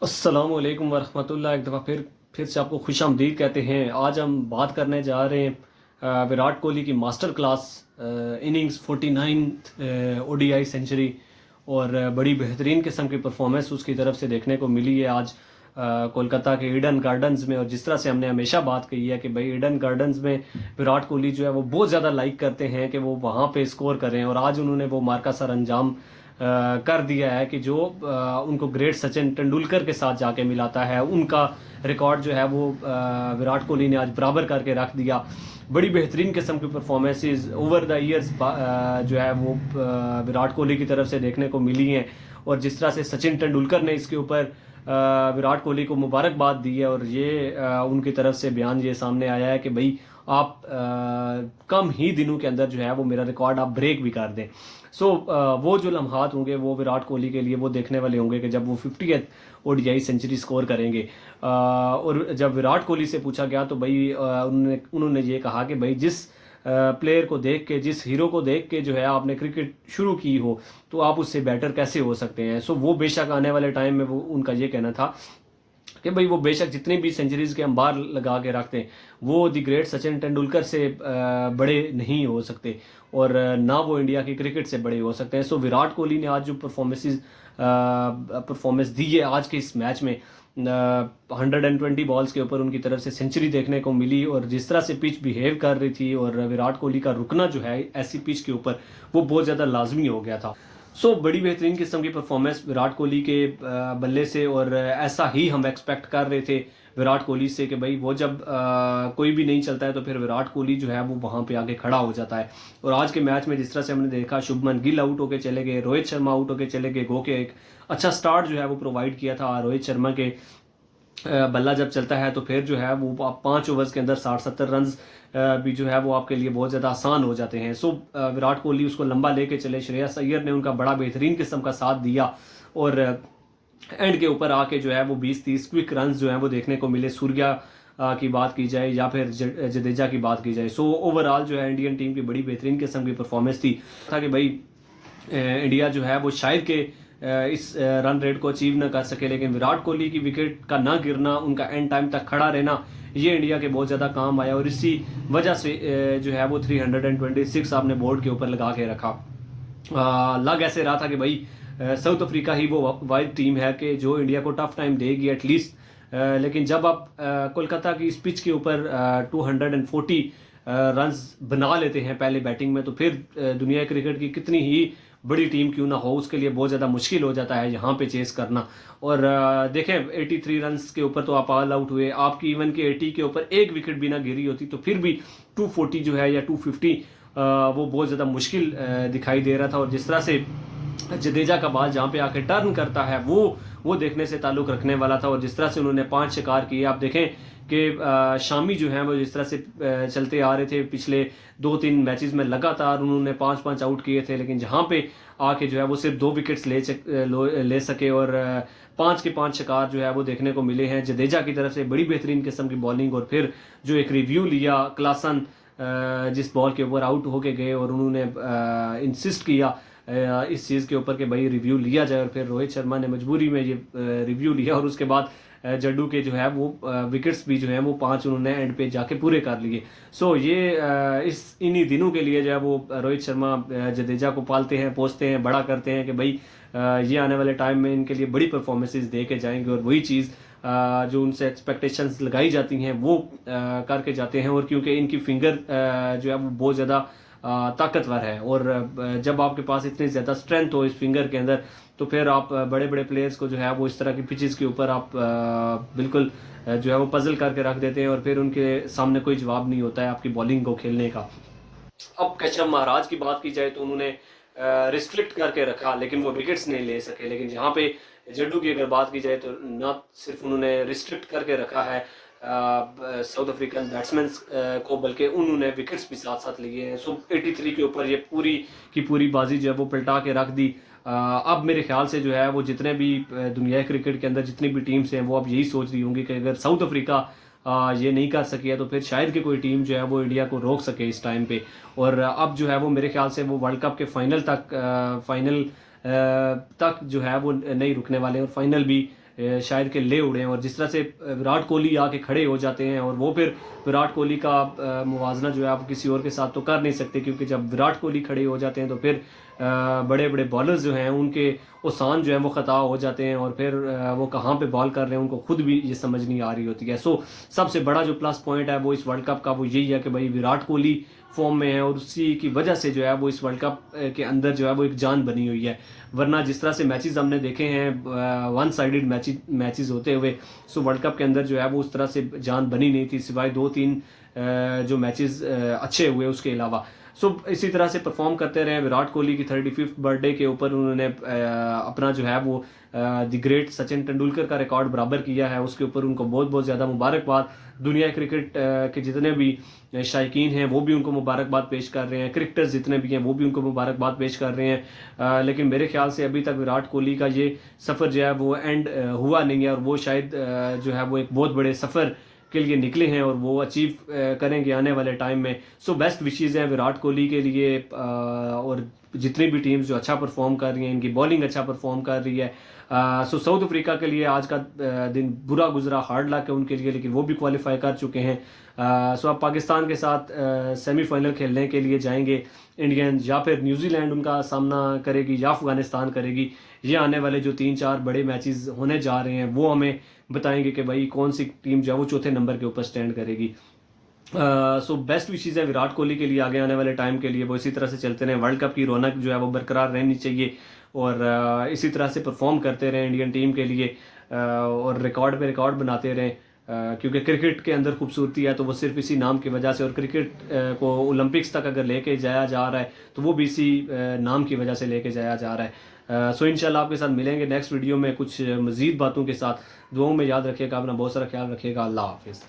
अस्सलामुअलैकुम वरहमतुल्लाह। एक दफ़ा फिर से आपको खुश आमदीद कहते हैं। आज हम बात करने जा रहे हैं विराट कोहली की master class innings 49 ODI century और बड़ी बेहतरीन किस्म की परफॉर्मेंस उसकी तरफ से देखने को मिली है आज कोलकाता के ईडन गार्डन्स में। और जिस तरह से हमने हमेशा बात कही है कि भाई ईडन गार्डन्स में विराट कोहली जो है वो बहुत ज़्यादा लाइक करते हैं कि वो वहाँ पे स्कोर करें, और आज उन्होंने वो मार्का सर अंजाम कर दिया है कि जो उनको ग्रेट सचिन तेंदुलकर के साथ जाके मिलाता है। उनका रिकॉर्ड जो है वो विराट कोहली ने आज बराबर करके रख दिया। बड़ी बेहतरीन किस्म की परफॉर्मेंसेस ओवर द ईयर्स जो है वो विराट कोहली की तरफ से देखने को मिली हैं। और जिस तरह से सचिन तेंदुलकर ने इसके ऊपर विराट कोहली को मुबारकबाद दी है, और ये उनकी तरफ से बयान ये सामने आया है कि भाई आप कम ही दिनों के अंदर जो है वो मेरा रिकॉर्ड आप ब्रेक भी कर दें। सो वो जो लम्हात होंगे वो विराट कोहली के लिए वो देखने वाले होंगे कि जब वो 50th ओडीआई सेंचुरी स्कोर करेंगे। और जब विराट कोहली से पूछा गया तो भाई उन्होंने ये कहा कि भाई जिस प्लेयर को देख के, जिस हीरो को देख के जो है आपने क्रिकेट शुरू की हो, तो आप उससे बेटर कैसे हो सकते हैं। सो वो बेशक आने वाले टाइम में वो उनका ये कहना था कि भाई वो बेशक जितनी भी सेंचुरीज के अंबार लगा के रखते हैं वो दी ग्रेट सचिन तेंदुलकर से बड़े नहीं हो सकते, और ना वो इंडिया की क्रिकेट से बड़े हो सकते हैं। सो विराट कोहली ने आज जो परफॉर्मेंस दी है आज के इस मैच में, 120 बॉल्स के ऊपर उनकी तरफ से सेंचुरी देखने को मिली, और जिस तरह से पिच बिहेव कर रही थी और विराट कोहली का रुकना जो है ऐसी पिच के ऊपर वो बहुत ज़्यादा लाजमी हो गया था। सो बड़ी बेहतरीन किस्म की परफॉर्मेंस विराट कोहली के बल्ले से, और ऐसा ही हम एक्सपेक्ट कर रहे थे विराट कोहली से कि भाई वो जब कोई भी नहीं चलता है तो फिर विराट कोहली जो है वो वहाँ पे आके खड़ा हो जाता है। और आज के मैच में जिस तरह से हमने देखा, शुभमन गिल आउट होके चले गए, रोहित शर्मा आउट होके चले गए, गो के एक अच्छा स्टार्ट जो है वो प्रोवाइड किया था रोहित शर्मा के बल्ला जब चलता है तो फिर जो है वो आप 5 ओवर्स के अंदर 60-70 रन भी जो है वो आपके लिए बहुत ज़्यादा आसान हो जाते हैं। सो विराट कोहली उसको लंबा लेके चले, श्रेयस अय्यर ने उनका बड़ा बेहतरीन किस्म का साथ दिया, और एंड के ऊपर आके जो है वो 20-30 क्विक रन जो हैं वो देखने को मिले। सूर्या की बात की जाए या फिर जडेजा की बात की जाए, सो ओवरऑल जो है इंडियन टीम की बड़ी बेहतरीन किस्म की परफॉर्मेंस थी था कि भाई इंडिया जो है वो शायद के इस रन रेट को अचीव न कर सके, लेकिन विराट कोहली की विकेट का ना गिरना, उनका एंड टाइम तक खड़ा रहना, ये इंडिया के बहुत ज़्यादा काम आया, और इसी वजह से जो है वो 326 आपने बोर्ड के ऊपर लगा के रखा। लग ऐसे रहा था कि भाई साउथ अफ्रीका ही वो वाइड टीम है कि जो इंडिया को टफ टाइम देगी एटलीस्ट, लेकिन जब आप कोलकाता की इस पिच के ऊपर 240 रन्स बना लेते हैं पहले बैटिंग में, तो फिर दुनिया क्रिकेट की कितनी ही बड़ी टीम क्यों ना हो उसके लिए बहुत ज़्यादा मुश्किल हो जाता है यहाँ पे चेस करना। और देखें 83 रन्स के ऊपर तो आप ऑल आउट हुए, आपकी इवन के 80 के ऊपर एक विकेट भी ना गिरी होती तो फिर भी 240 जो है या 250 वो बहुत ज़्यादा मुश्किल दिखाई दे रहा था। और जिस तरह से जडेजा का बाल जहाँ पे आके टर्न करता है वो देखने से ताल्लुक़ रखने वाला था। और जिस तरह से उन्होंने 5 शिकार किए, आप देखें कि शामी जो हैं वो जिस तरह से चलते आ रहे थे पिछले 2-3 मैचेस में लगातार उन्होंने 5-5 आउट किए थे, लेकिन जहाँ पे आके जो है वो सिर्फ 2 विकेट्स ले सके, और 5 के 5 शिकार जो है वो देखने को मिले हैं। जडेजा की तरफ से बड़ी बेहतरीन किस्म की बॉलिंग, और फिर जो एक रिव्यू लिया क्लासन जिस बॉल के ऊपर आउट होके गए, और उन्होंने इंसिस्ट किया इस चीज़ के ऊपर कि भाई रिव्यू लिया जाए, और फिर रोहित शर्मा ने मजबूरी में ये रिव्यू लिया, और उसके बाद जड्डू के जो है वो विकेट्स भी जो है वो 5 उन्होंने एंड पे जाके पूरे कर लिए। सो ये इस इन्हीं दिनों के लिए जो है वो रोहित शर्मा जडेजा को पालते हैं, पोसते हैं, बड़ा करते हैं कि भाई ये आने वाले टाइम में इनके लिए बड़ी परफॉर्मेंसेस दे के जाएंगे, और वही चीज़ जो उनसे एक्सपेक्टेशंस लगाई जाती हैं वो करके जाते हैं। और क्योंकि इनकी फिंगर जो है वो बहुत ज़्यादा ताकतवर है, और जब आपके पास इतनी ज़्यादा स्ट्रेंथ हो इस फिंगर के अंदर, तो फिर आप बड़े बड़े प्लेयर्स को जो है वो इस तरह की पिचेस के ऊपर आप बिल्कुल जो है वो पजल करके रख देते हैं, और फिर उनके सामने कोई जवाब नहीं होता है आपकी बॉलिंग को खेलने का। अब कैशव महाराज की बात की जाए तो उन्होंने रिस्ट्रिक्ट करके रखा, लेकिन वो विकेट्स नहीं ले सके। लेकिन यहाँ पे जड्डू की अगर बात की जाए तो ना सिर्फ उन्होंने रिस्ट्रिक्ट करके रखा है साउथ अफ्रीकन बैट्समैन को, बल्कि उन्होंने विकेट्स भी साथ साथ लिए हैं। सो 83 के ऊपर ये पूरी की पूरी बाजी जो है वो पलटा के रख दी। अब मेरे ख्याल से जो है वो जितने भी दुनिया क्रिकेट के अंदर जितनी भी टीम्स हैं वो अब यही सोच रही होंगी कि अगर साउथ अफ्रीका ये नहीं कर सकी है तो फिर शायद कि कोई टीम जो है वो इंडिया को रोक सके इस टाइम पे। और अब जो है वो मेरे ख्याल से वो वर्ल्ड कप के फाइनल तक जो है वो नहीं रुकने वाले, और फाइनल भी शायद के ले उड़े हैं। और जिस तरह से विराट कोहली आके खड़े हो जाते हैं और वो फिर विराट कोहली का मुवाजना जो है आप किसी और के साथ तो कर नहीं सकते, क्योंकि जब विराट कोहली खड़े हो जाते हैं तो फिर बड़े बड़े बॉलर्स जो हैं उनके ओसान जो है वो ख़ता हो जाते हैं और फिर वो कहाँ पे बॉल कर रहे हैं उनको खुद भी ये समझ नहीं आ रही होती है। सो सबसे बड़ा जो प्लस पॉइंट है वो इस वर्ल्ड कप का वो यही है कि भाई विराट कोहली फॉर्म में है और उसी की वजह से जो है वो इस वर्ल्ड कप के अंदर जो है वो एक जान बनी हुई है। वरना जिस तरह से मैचेस हमने देखे हैं वन साइडेड मैचेस होते हुए, सो वर्ल्ड कप के अंदर जो है वो उस तरह से जान बनी नहीं थी, सिवाय 2-3 जो मैचेस अच्छे हुए उसके अलावा। सो इसी तरह से परफॉर्म करते रहे। विराट कोहली की 35th बर्थडे के ऊपर उन्होंने अपना जो है वो द ग्रेट सचिन तेंदुलकर का रिकॉर्ड बराबर किया है, उसके ऊपर उनको बहुत बहुत ज़्यादा मुबारकबाद। दुनिया क्रिकेट के जितने भी शायकीन हैं वो भी उनको मुबारकबाद पेश कर रहे हैं, क्रिकेटर्स जितने भी हैं वो भी उनको मुबारकबाद पेश कर रहे हैं। लेकिन मेरे ख्याल से अभी तक विराट कोहली का ये सफ़र जो है वो एंड हुआ नहीं है और वो शायद जो है वो एक बहुत बड़े सफ़र के लिए निकले हैं और वो अचीव करेंगे आने वाले टाइम में। सो बेस्ट विशेज़ हैं विराट कोहली के लिए। और जितनी भी टीम्स जो अच्छा परफॉर्म कर रही हैं, इनकी बॉलिंग अच्छा परफॉर्म कर रही है। सो साउथ अफ्रीका के लिए आज का दिन बुरा गुजरा, हार्ड लक है उनके लिए, लेकिन वो भी क्वालिफाई कर चुके हैं। सो अब पाकिस्तान के साथ सेमीफाइनल खेलने के लिए जाएंगे इंडियन, या फिर न्यूजीलैंड उनका सामना करेगी या अफगानिस्तान करेगी। ये आने वाले जो 3-4 बड़े मैचेस होने जा रहे हैं वो हमें बताएंगे कि भाई कौन सी टीम जो है वो चौथे नंबर के ऊपर स्टैंड करेगी। सो बेस्ट विशेज़ है विराट कोहली के लिए आगे आने वाले टाइम के लिए, वो इसी तरह से चलते रहें। वर्ल्ड कप की रौनक जो है वो बरकरार रहनी चाहिए और इसी तरह से परफॉर्म करते रहें इंडियन टीम के लिए और रिकॉर्ड पे रिकॉर्ड बनाते रहें। क्योंकि क्रिकेट के अंदर खूबसूरती है तो वो सिर्फ इसी नाम की वजह से, और क्रिकेट को ओलंपिक्स तक अगर लेके जाया जा रहा है तो वो भी इसी नाम की वजह से लेके जाया जा रहा है। सो इंशाल्लाह आपके साथ मिलेंगे नेक्स्ट वीडियो में कुछ मज़ीद बातों के साथ। दुआओं में याद रखिएगा, अपना बहुत सारा ख्याल रखिएगा। अल्लाह हाफिज़।